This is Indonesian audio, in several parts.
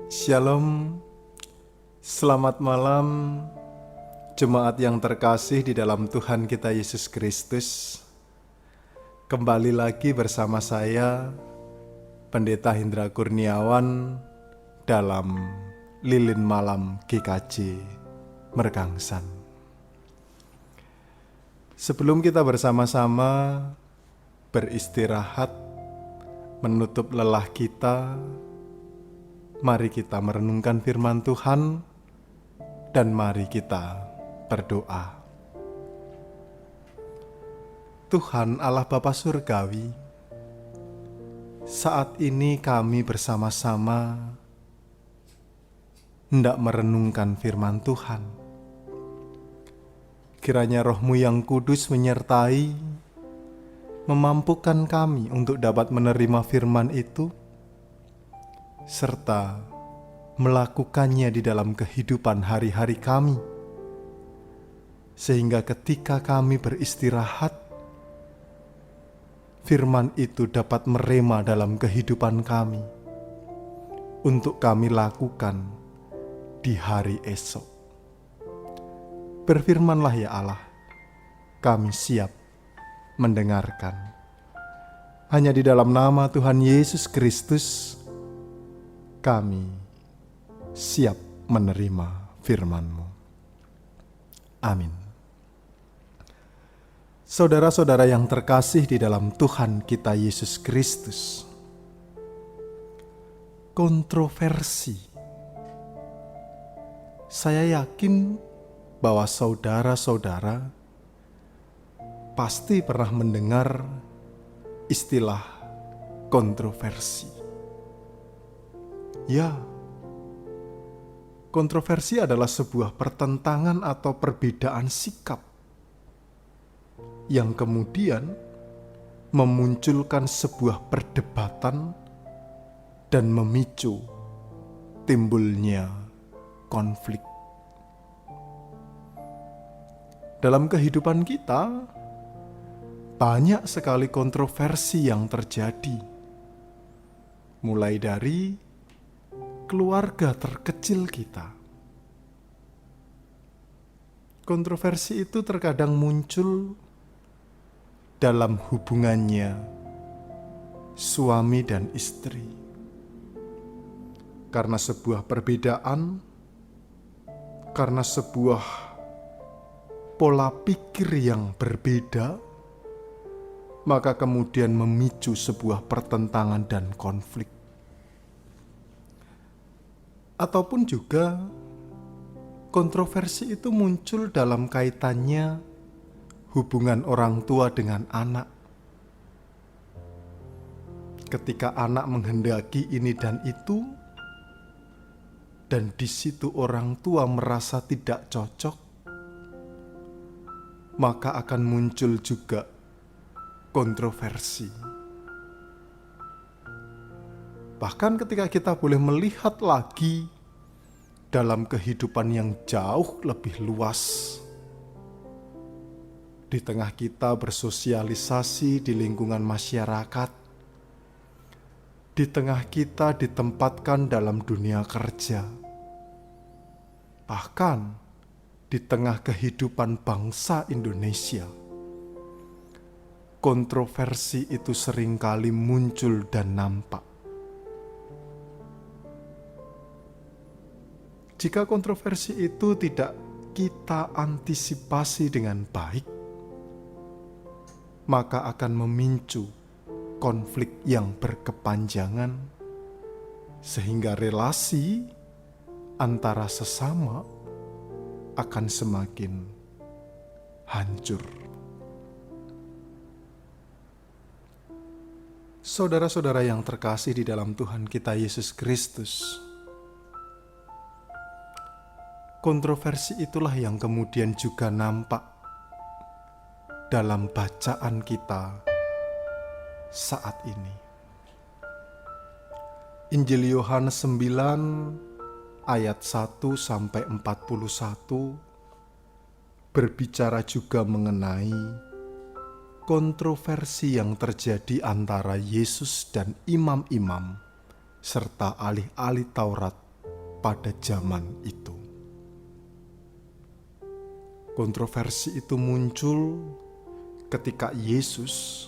Shalom, selamat malam jemaat yang terkasih di dalam Tuhan kita Yesus Kristus. Kembali lagi bersama saya, Pendeta Hendra Kurniawan, dalam Lilin Malam GKJ Mergangsan. Sebelum kita bersama-sama beristirahat, menutup lelah kita, mari kita merenungkan firman Tuhan dan mari kita berdoa. Tuhan Allah Bapa Surgawi, saat ini kami bersama-sama hendak merenungkan firman Tuhan. Kiranya Roh-Mu yang kudus menyertai, memampukan kami untuk dapat menerima firman itu, serta melakukannya di dalam kehidupan hari-hari kami, sehingga ketika kami beristirahat, firman itu dapat merema dalam kehidupan kami, untuk kami lakukan di hari esok. Berfirmanlah ya Allah, kami siap mendengarkan. Hanya di dalam nama Tuhan Yesus Kristus, kami siap menerima firman-Mu. Amin. Saudara-saudara yang terkasih di dalam Tuhan kita Yesus Kristus, kontroversi. Saya yakin bahwa saudara-saudara pasti pernah mendengar istilah kontroversi. Ya, kontroversi adalah sebuah pertentangan atau perbedaan sikap yang kemudian memunculkan sebuah perdebatan dan memicu timbulnya konflik. Dalam kehidupan kita, banyak sekali kontroversi yang terjadi, mulai dari keluarga terkecil kita. Kontroversi itu terkadang muncul dalam hubungannya suami dan istri. Karena sebuah perbedaan, karena sebuah pola pikir yang berbeda, maka kemudian memicu sebuah pertentangan dan konflik. Ataupun juga kontroversi itu muncul dalam kaitannya hubungan orang tua dengan anak. Ketika anak menghendaki ini dan itu, dan di situ orang tua merasa tidak cocok, maka akan muncul juga kontroversi. Bahkan ketika kita boleh melihat lagi dalam kehidupan yang jauh lebih luas, di tengah kita bersosialisasi di lingkungan masyarakat, di tengah kita ditempatkan dalam dunia kerja, bahkan di tengah kehidupan bangsa Indonesia, kontroversi itu seringkali muncul dan nampak. Jika kontroversi itu tidak kita antisipasi dengan baik, maka akan memicu konflik yang berkepanjangan, sehingga relasi antara sesama akan semakin hancur. Saudara-saudara yang terkasih di dalam Tuhan kita Yesus Kristus, kontroversi itulah yang kemudian juga nampak dalam bacaan kita saat ini. Injil Yohanes 9 ayat 1 sampai 41 berbicara juga mengenai kontroversi yang terjadi antara Yesus dan imam-imam serta ahli-ahli Taurat pada zaman itu. Kontroversi itu muncul ketika Yesus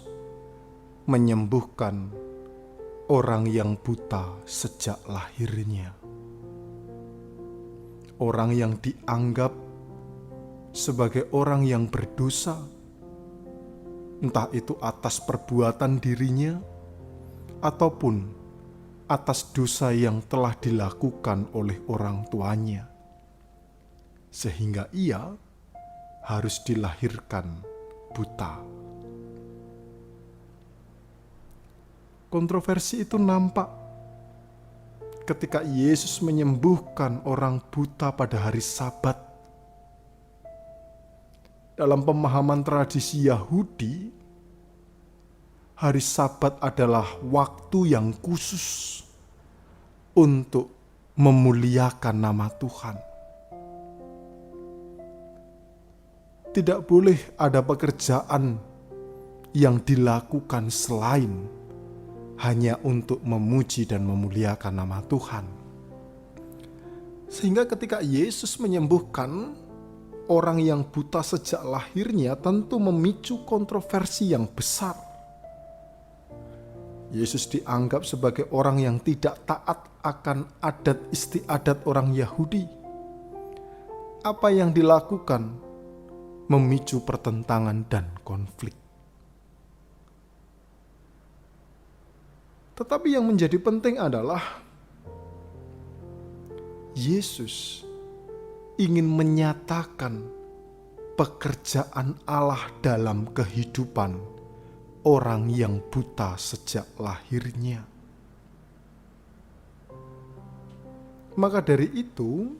menyembuhkan orang yang buta sejak lahirnya. Orang yang dianggap sebagai orang yang berdosa, entah itu atas perbuatan dirinya ataupun atas dosa yang telah dilakukan oleh orang tuanya, sehingga ia harus dilahirkan buta. Kontroversi itu nampak ketika Yesus menyembuhkan orang buta pada hari Sabat. Dalam pemahaman tradisi Yahudi, hari Sabat adalah waktu yang khusus untuk memuliakan nama Tuhan. Tidak boleh ada pekerjaan yang dilakukan selain hanya untuk memuji dan memuliakan nama Tuhan. Sehingga ketika Yesus menyembuhkan orang yang buta sejak lahirnya, tentu memicu kontroversi yang besar. Yesus dianggap sebagai orang yang tidak taat akan adat istiadat orang Yahudi. Apa yang dilakukan memicu pertentangan dan konflik. Tetapi yang menjadi penting adalah Yesus ingin menyatakan pekerjaan Allah dalam kehidupan orang yang buta sejak lahirnya. Maka dari itu,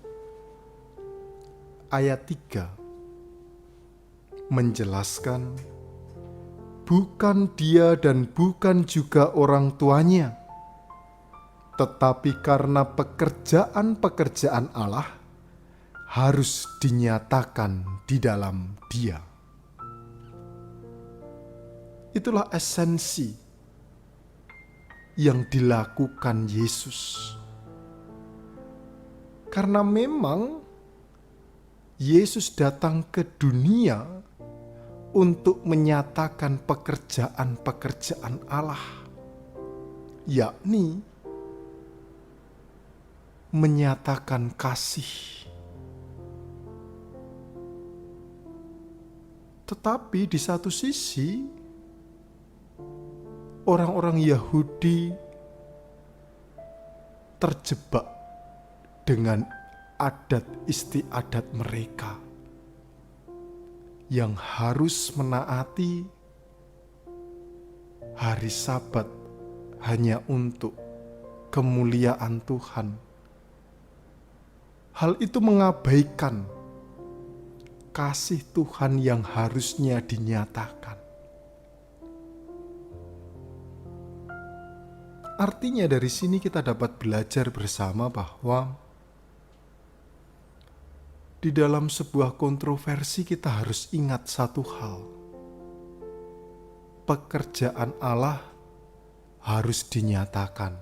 ayat 3 menjelaskan, bukan dia dan bukan juga orang tuanya, tetapi karena pekerjaan-pekerjaan Allah harus dinyatakan di dalam dia. Itulah esensi yang dilakukan Yesus. Karena memang Yesus datang ke dunia untuk menyatakan pekerjaan-pekerjaan Allah, yakni menyatakan kasih. Tetapi di satu sisi, orang-orang Yahudi terjebak dengan adat istiadat mereka yang harus menaati hari Sabat hanya untuk kemuliaan Tuhan. Hal itu mengabaikan kasih Tuhan yang harusnya dinyatakan. Artinya dari sini kita dapat belajar bersama bahwa di dalam sebuah kontroversi kita harus ingat satu hal. Pekerjaan Allah harus dinyatakan.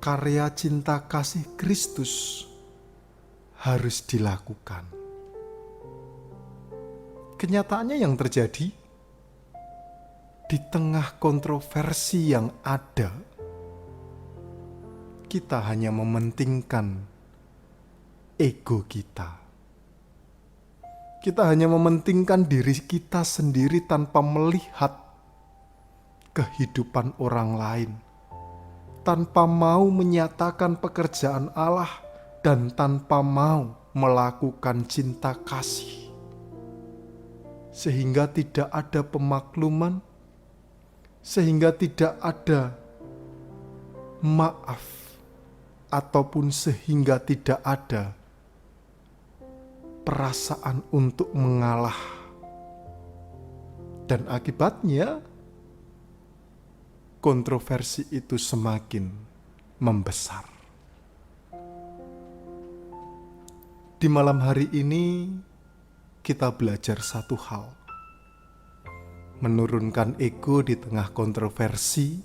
Karya cinta kasih Kristus harus dilakukan. Kenyataannya yang terjadi di tengah kontroversi yang ada, kita hanya mementingkan ego kita. Kita hanya mementingkan diri kita sendiri tanpa melihat kehidupan orang lain, tanpa mau menyatakan pekerjaan Allah dan tanpa mau melakukan cinta kasih. Sehingga tidak ada pemakluman, sehingga tidak ada maaf, ataupun sehingga tidak ada perasaan untuk mengalah. Dan akibatnya kontroversi itu semakin membesar. Di malam hari ini kita belajar satu hal. Menurunkan ego di tengah kontroversi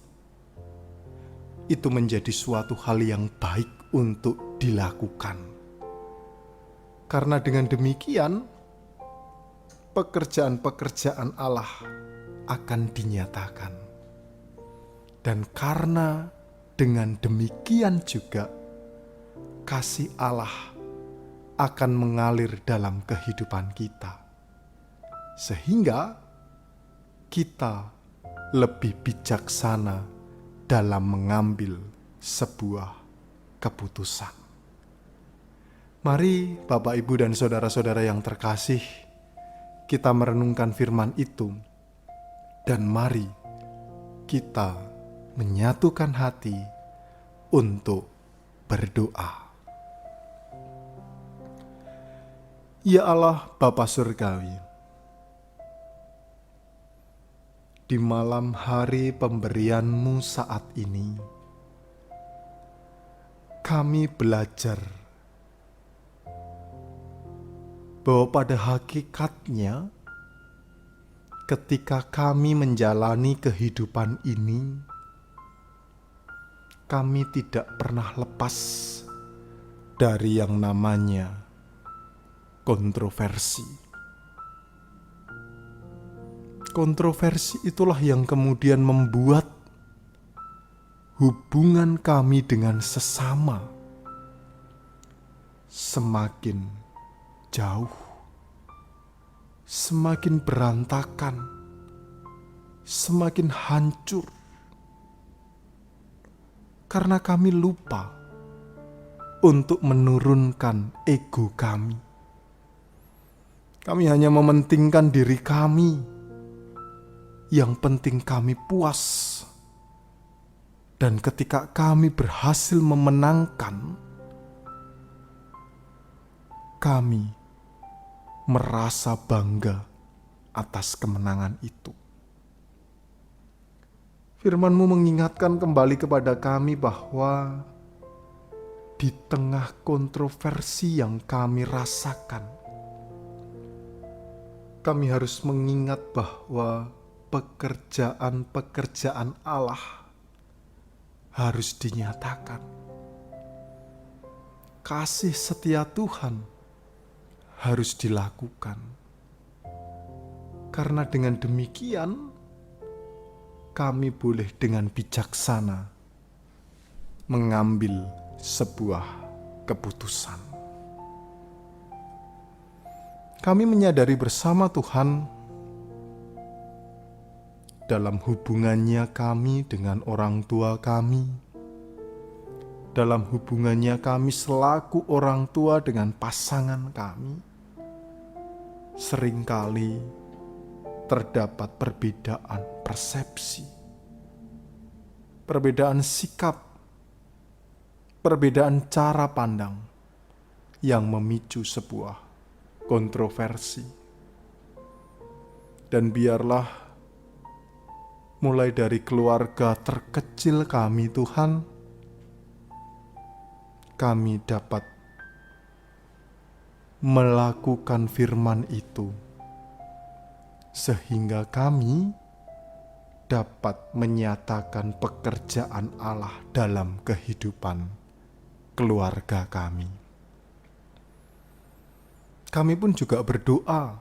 itu menjadi suatu hal yang baik untuk dilakukan. Karena dengan demikian, pekerjaan-pekerjaan Allah akan dinyatakan. Dan karena dengan demikian juga, kasih Allah akan mengalir dalam kehidupan kita. Sehingga kita lebih bijaksana dalam mengambil sebuah keputusan. Mari Bapak, Ibu, dan saudara-saudara yang terkasih, kita merenungkan firman itu, dan mari kita menyatukan hati untuk berdoa. Ya Allah Bapa Surgawi, di malam hari pemberian-Mu saat ini, kami belajar bahwa pada hakikatnya ketika kami menjalani kehidupan ini, kami tidak pernah lepas dari yang namanya kontroversi. Kontroversi itulah yang kemudian membuat hubungan kami dengan sesama semakin jauh, semakin berantakan, semakin hancur. Karena kami lupa untuk menurunkan ego kami. Kami hanya mementingkan diri kami. Yang penting kami puas. Dan ketika kami berhasil memenangkan, kami merasa bangga atas kemenangan itu. Firman-Mu mengingatkan kembali kepada kami bahwa di tengah kontroversi yang kami rasakan, kami harus mengingat bahwa pekerjaan-pekerjaan Allah harus dinyatakan. Kasih setia Tuhan harus dilakukan. Karena dengan demikian, kami boleh dengan bijaksana mengambil sebuah keputusan. Kami menyadari bersama Tuhan dalam hubungannya kami dengan orang tua kami, dalam hubungannya kami selaku orang tua dengan pasangan kami, seringkali terdapat perbedaan persepsi, perbedaan sikap, perbedaan cara pandang yang memicu sebuah kontroversi. Dan biarlah mulai dari keluarga terkecil kami, Tuhan, kami dapat melakukan firman itu, sehingga kami dapat menyatakan pekerjaan Allah dalam kehidupan keluarga kami. Kami pun juga berdoa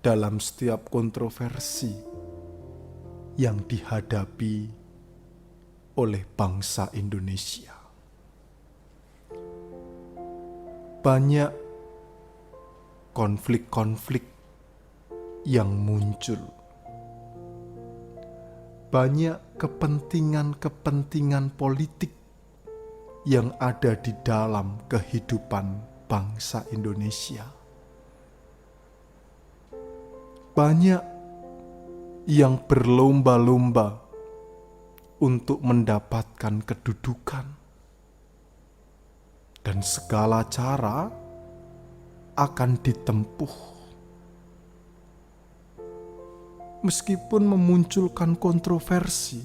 dalam setiap kontroversi yang dihadapi oleh bangsa Indonesia. Banyak konflik-konflik yang muncul. Banyak kepentingan-kepentingan politik yang ada di dalam kehidupan bangsa Indonesia. Banyak yang berlomba-lomba untuk mendapatkan kedudukan, dan segala cara akan ditempuh meskipun memunculkan kontroversi,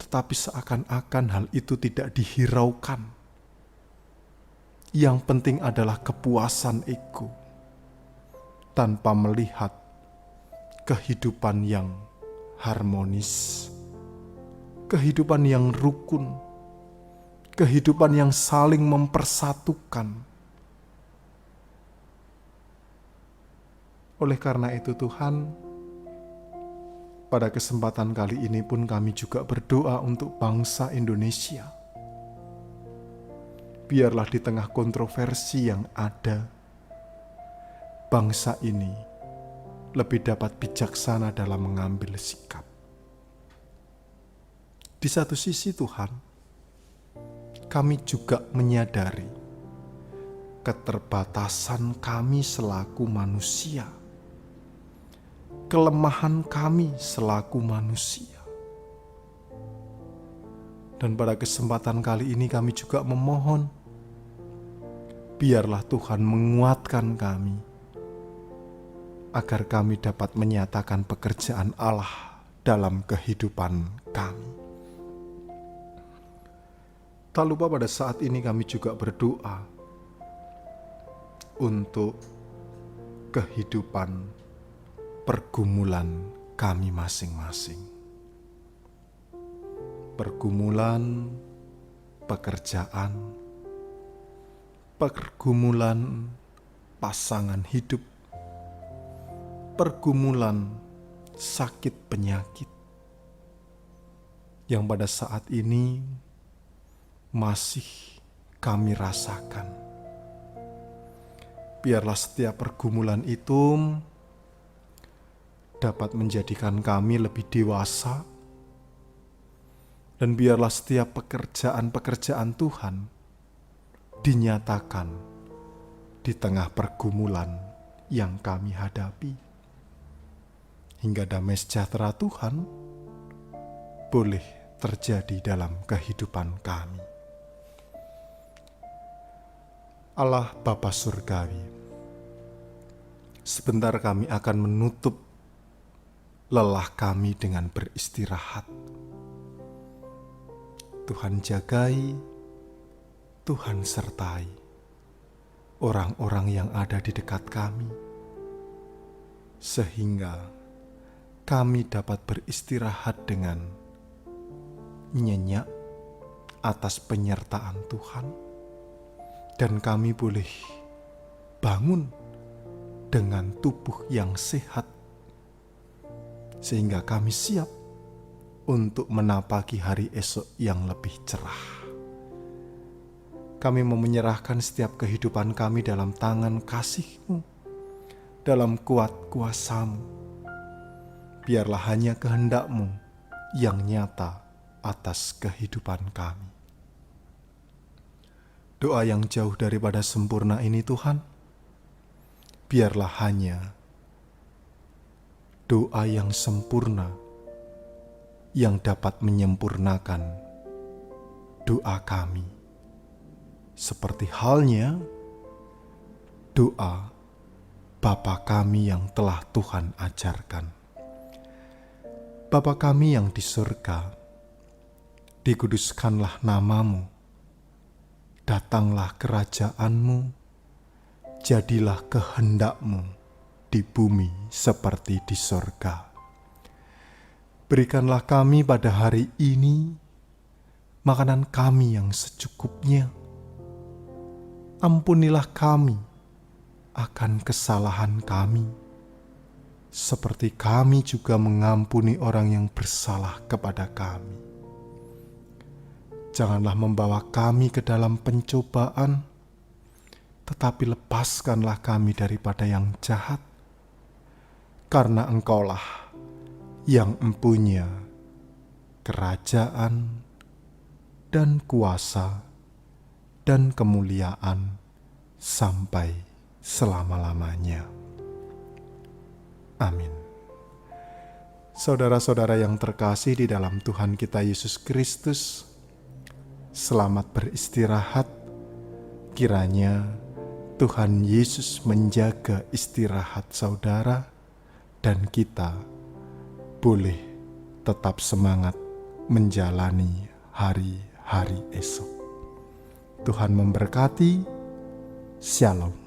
tetapi seakan-akan hal itu tidak dihiraukan. Yang penting adalah kepuasan ego tanpa melihat kehidupan yang harmonis kehidupan yang rukun, kehidupan yang saling mempersatukan. Oleh karena itu Tuhan, pada kesempatan kali ini pun kami juga berdoa untuk bangsa Indonesia. Biarlah di tengah kontroversi yang ada, bangsa ini lebih dapat bijaksana dalam mengambil sikap. Di satu sisi Tuhan, kami juga menyadari keterbatasan kami selaku manusia, kelemahan kami selaku manusia. Dan pada kesempatan kali ini kami juga memohon, biarlah Tuhan menguatkan kami, agar kami dapat menyatakan pekerjaan Allah dalam kehidupan kami. Tak lupa pada saat ini kami juga berdoa untuk kehidupan pergumulan kami masing-masing. Pergumulan pekerjaan, pergumulan pasangan hidup, pergumulan sakit penyakit yang pada saat ini masih kami rasakan. Biarlah setiap pergumulan itu dapat menjadikan kami lebih dewasa, dan biarlah setiap pekerjaan-pekerjaan Tuhan dinyatakan di tengah pergumulan yang kami hadapi, hingga damai sejahtera Tuhan boleh terjadi dalam kehidupan kami. Allah Bapa Surgawi, sebentar kami akan menutup lelah kami dengan beristirahat. Tuhan jagai, Tuhan sertai orang-orang yang ada di dekat kami, sehingga kami dapat beristirahat dengan nyenyak atas penyertaan Tuhan, dan kami boleh bangun dengan tubuh yang sehat, sehingga kami siap untuk menapaki hari esok yang lebih cerah. Kami mau menyerahkan setiap kehidupan kami dalam tangan kasih-Mu, dalam kuat kuasa-Mu. Biarlah hanya kehendak-Mu yang nyata atas kehidupan kami. Doa yang jauh daripada sempurna ini Tuhan, biarlah hanya doa yang sempurna yang dapat menyempurnakan doa kami. Seperti halnya doa Bapa kami yang telah Tuhan ajarkan. Bapa kami yang di surga, dikuduskanlah nama-Mu, datanglah kerajaan-Mu, jadilah kehendak-Mu di bumi seperti di surga. Berikanlah kami pada hari ini makanan kami yang secukupnya. Ampunilah kami akan kesalahan kami, seperti kami juga mengampuni orang yang bersalah kepada kami. Janganlah membawa kami ke dalam pencobaan, tetapi lepaskanlah kami daripada yang jahat, karena Engkaulah yang empunya kerajaan dan kuasa dan kemuliaan sampai selama-lamanya. Amin. Saudara-saudara yang terkasih di dalam Tuhan kita Yesus Kristus, selamat beristirahat. Kiranya Tuhan Yesus menjaga istirahat saudara, dan kita boleh tetap semangat menjalani hari-hari esok. Tuhan memberkati. Shalom.